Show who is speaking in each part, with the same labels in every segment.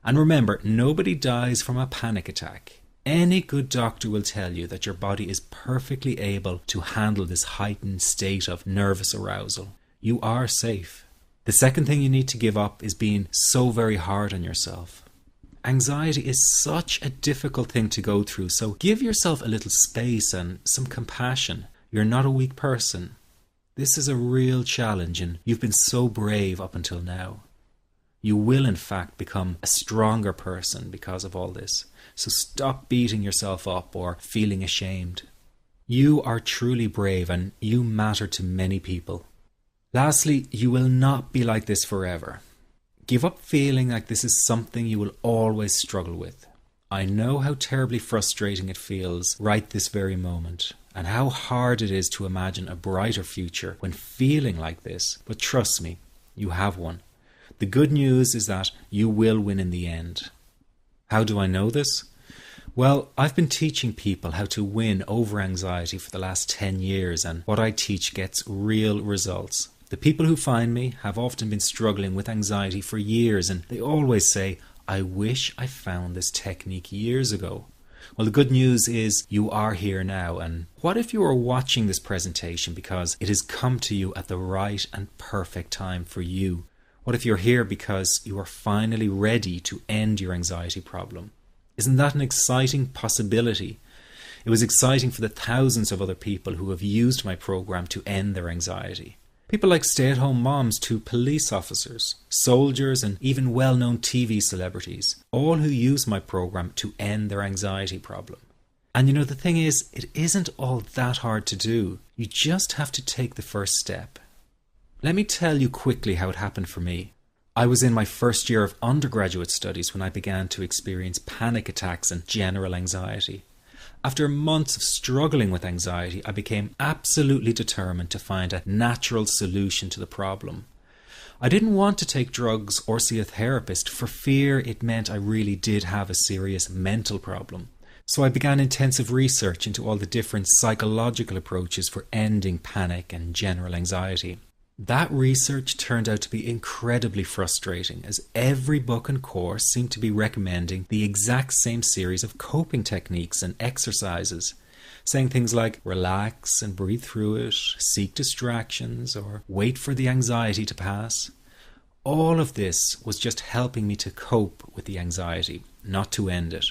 Speaker 1: And remember, nobody dies from a panic attack. Any good doctor will tell you that your body is perfectly able to handle this heightened state of nervous arousal. You are safe. The second thing you need to give up is being so very hard on yourself. Anxiety is such a difficult thing to go through, so give yourself a little space and some compassion. You're not a weak person. This is a real challenge, and you've been so brave up until now. You will in fact become a stronger person because of all this. So stop beating yourself up or feeling ashamed. You are truly brave and you matter to many people. Lastly, you will not be like this forever. Give up feeling like this is something you will always struggle with. I know how terribly frustrating it feels right this very moment, and how hard it is to imagine a brighter future when feeling like this, but trust me, you have one. The good news is that you will win in the end. How do I know this? Well, I've been teaching people how to win over anxiety for the last 10 years, and what I teach gets real results. The people who find me have often been struggling with anxiety for years, and they always say, I wish I found this technique years ago. Well, the good news is you are here now, and what if you are watching this presentation because it has come to you at the right and perfect time for you? What if you're here because you are finally ready to end your anxiety problem? Isn't that an exciting possibility? It was exciting for the thousands of other people who have used my program to end their anxiety. People like stay-at-home moms to police officers, soldiers, and even well-known TV celebrities, all who use my program to end their anxiety problem. And you know, the thing is, it isn't all that hard to do. You just have to take the first step. Let me tell you quickly how it happened for me. I was in my first year of undergraduate studies when I began to experience panic attacks and general anxiety. After months of struggling with anxiety, I became absolutely determined to find a natural solution to the problem. I didn't want to take drugs or see a therapist for fear it meant I really did have a serious mental problem. So I began intensive research into all the different psychological approaches for ending panic and general anxiety. That research turned out to be incredibly frustrating, as every book and course seemed to be recommending the exact same series of coping techniques and exercises, saying things like relax and breathe through it, seek distractions, or wait for the anxiety to pass. All of this was just helping me to cope with the anxiety, not to end it.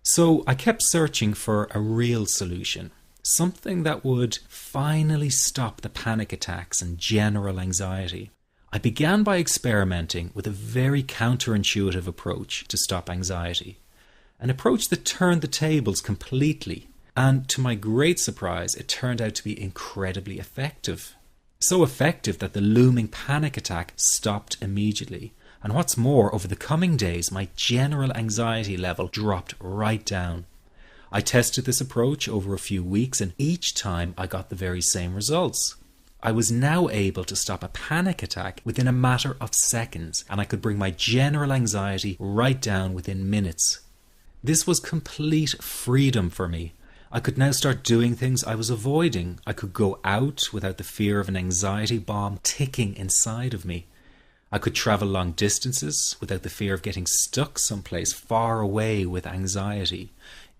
Speaker 1: So I kept searching for a real solution. Something that would finally stop the panic attacks and general anxiety. I began by experimenting with a very counterintuitive approach to stop anxiety. An approach that turned the tables completely, and to my great surprise, it turned out to be incredibly effective. So effective that the looming panic attack stopped immediately. And what's more, over the coming days, my general anxiety level dropped right down. I tested this approach over a few weeks, and each time I got the very same results. I was now able to stop a panic attack within a matter of seconds, and I could bring my general anxiety right down within minutes. This was complete freedom for me. I could now start doing things I was avoiding. I could go out without the fear of an anxiety bomb ticking inside of me. I could travel long distances without the fear of getting stuck someplace far away with anxiety.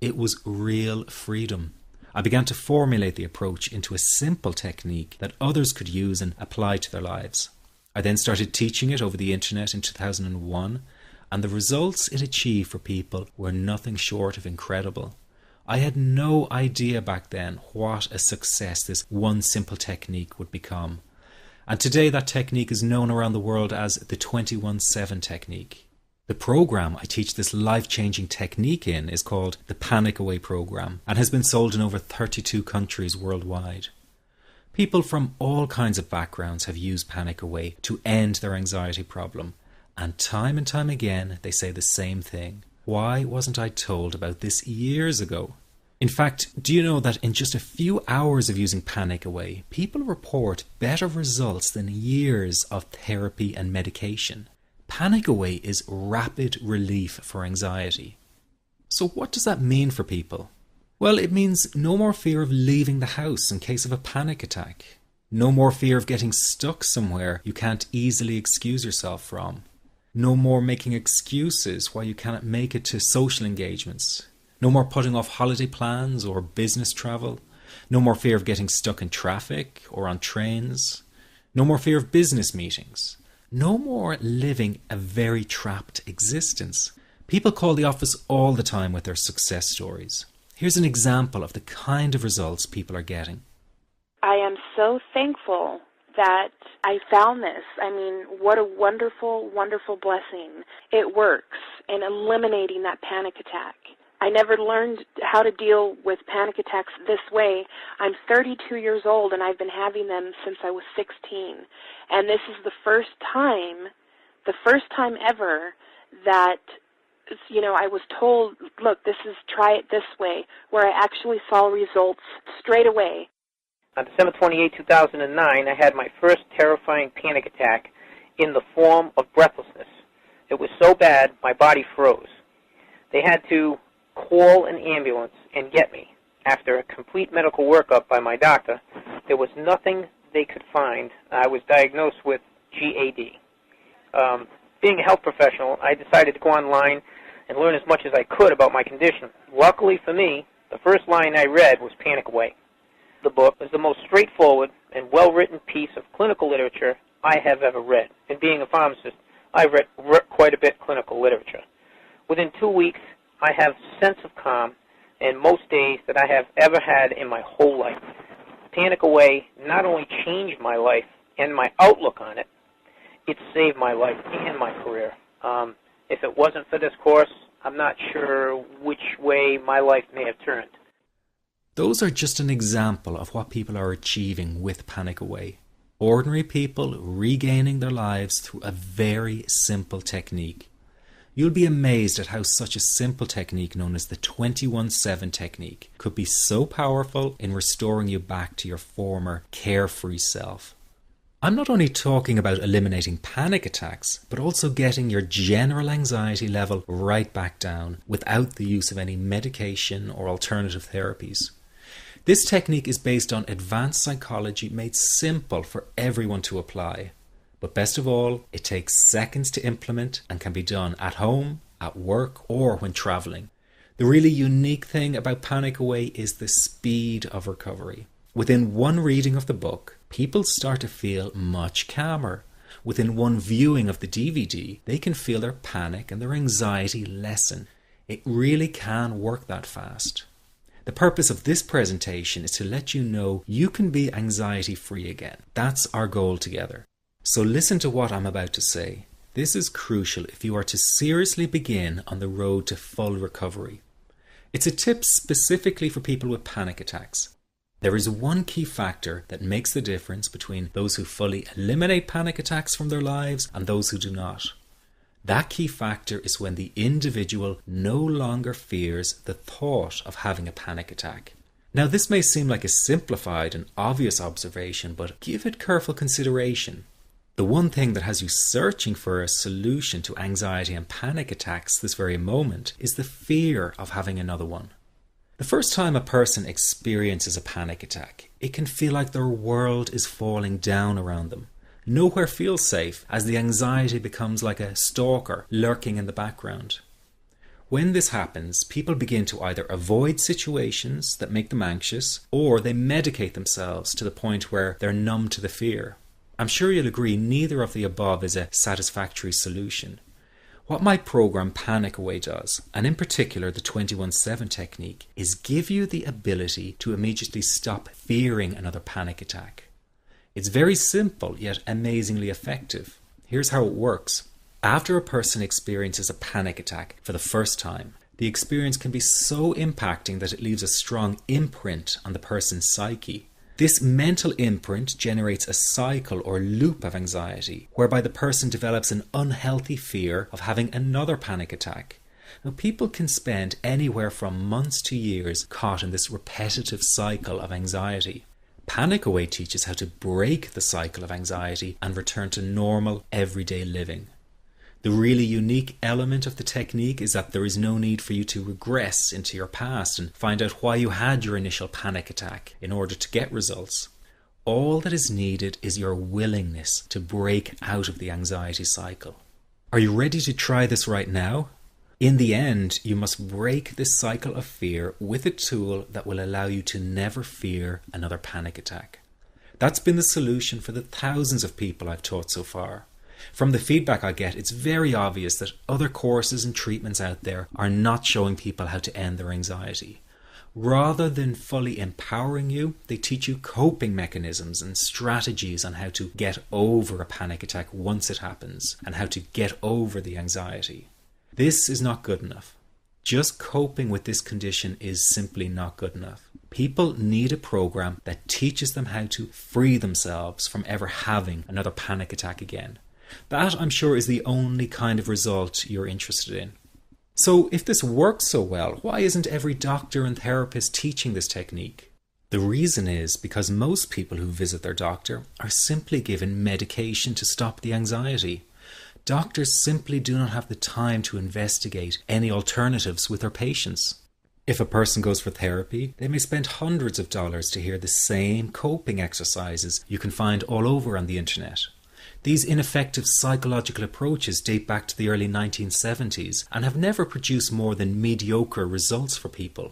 Speaker 1: It was real freedom. I began to formulate the approach into a simple technique that others could use and apply to their lives. I then started teaching it over the internet in 2001, and the results it achieved for people were nothing short of incredible. I had no idea back then what a success this one simple technique would become. And today that technique is known around the world as the 21-7 technique. The program I teach this life-changing technique in is called the Panic Away program and has been sold in over 32 countries worldwide. People from all kinds of backgrounds have used Panic Away to end their anxiety problem, and time again they say the same thing. Why wasn't I told about this years ago? In fact, do you know that in just a few hours of using Panic Away, people report better results than years of therapy and medication? Panic Away is rapid relief for anxiety. So what does that mean for people? Well, it means no more fear of leaving the house in case of a panic attack. No more fear of getting stuck somewhere you can't easily excuse yourself from. No more making excuses why you cannot make it to social engagements. No more putting off holiday plans or business travel. No more fear of getting stuck in traffic or on trains. No more fear of business meetings. No more living a very trapped existence. People call the office all the time with their success stories. Here's an example of the kind of results people are getting.
Speaker 2: I am so thankful that I found this. I mean, what a wonderful, wonderful blessing. It works in eliminating that panic attack. I never learned how to deal with panic attacks this way. I'm 32 years old, and I've been having them since I was 16. And this is the first time ever that, I was told, look, try it this way, where I actually saw results straight away.
Speaker 3: On December 28, 2009, I had my first terrifying panic attack in the form of breathlessness. It was so bad, my body froze. They had to call an ambulance and get me. After a complete medical workup by my doctor, there was nothing they could find. I was diagnosed with GAD. Being a health professional, I decided to go online and learn as much as I could about my condition. Luckily for me, the first line I read was Panic Away. The book is the most straightforward and well-written piece of clinical literature I have ever read. And being a pharmacist, I've read quite a bit of clinical literature. Within 2 weeks, I have a sense of calm in most days that I have ever had in my whole life. Panic Away not only changed my life and my outlook on it, it saved my life and my career. If it wasn't for this course, I'm not sure which way my life may have turned.
Speaker 1: Those are just an example of what people are achieving with Panic Away. Ordinary people regaining their lives through a very simple technique. You'll be amazed at how such a simple technique known as the 21-7 technique could be so powerful in restoring you back to your former carefree self. I'm not only talking about eliminating panic attacks, but also getting your general anxiety level right back down without the use of any medication or alternative therapies. This technique is based on advanced psychology made simple for everyone to apply. But best of all, it takes seconds to implement and can be done at home, at work, or when traveling. The really unique thing about Panic Away is the speed of recovery. Within one reading of the book, people start to feel much calmer. Within one viewing of the DVD, they can feel their panic and their anxiety lessen. It really can work that fast. The purpose of this presentation is to let you know you can be anxiety-free again. That's our goal together. So listen to what I'm about to say. This is crucial if you are to seriously begin on the road to full recovery. It's a tip specifically for people with panic attacks. There is one key factor that makes the difference between those who fully eliminate panic attacks from their lives and those who do not. That key factor is when the individual no longer fears the thought of having a panic attack. Now, this may seem like a simplified and obvious observation, but give it careful consideration. The one thing that has you searching for a solution to anxiety and panic attacks this very moment is the fear of having another one. The first time a person experiences a panic attack, it can feel like their world is falling down around them. Nowhere feels safe as the anxiety becomes like a stalker lurking in the background. When this happens, people begin to either avoid situations that make them anxious, or they medicate themselves to the point where they're numb to the fear. I'm sure you'll agree neither of the above is a satisfactory solution. What my program Panic Away does, and in particular the 21-7 technique, is give you the ability to immediately stop fearing another panic attack. It's very simple yet amazingly effective. Here's how it works. After a person experiences a panic attack for the first time, the experience can be so impacting that it leaves a strong imprint on the person's psyche. This mental imprint generates a cycle or loop of anxiety, whereby the person develops an unhealthy fear of having another panic attack. Now, people can spend anywhere from months to years caught in this repetitive cycle of anxiety. Panic Away teaches how to break the cycle of anxiety and return to normal, everyday living. The really unique element of the technique is that there is no need for you to regress into your past and find out why you had your initial panic attack in order to get results. All that is needed is your willingness to break out of the anxiety cycle. Are you ready to try this right now? In the end, you must break this cycle of fear with a tool that will allow you to never fear another panic attack. That's been the solution for the thousands of people I've taught so far. From the feedback I get, it's very obvious that other courses and treatments out there are not showing people how to end their anxiety. Rather than fully empowering you, they teach you coping mechanisms and strategies on how to get over a panic attack once it happens, and how to get over the anxiety. This is not good enough. Just coping with this condition is simply not good enough. People need a program that teaches them how to free themselves from ever having another panic attack again. That, I'm sure, is the only kind of result you're interested in. So if this works so well, why isn't every doctor and therapist teaching this technique? The reason is because most people who visit their doctor are simply given medication to stop the anxiety. Doctors simply do not have the time to investigate any alternatives with their patients. If a person goes for therapy, they may spend hundreds of dollars to hear the same coping exercises you can find all over on the internet. These ineffective psychological approaches date back to the early 1970s and have never produced more than mediocre results for people.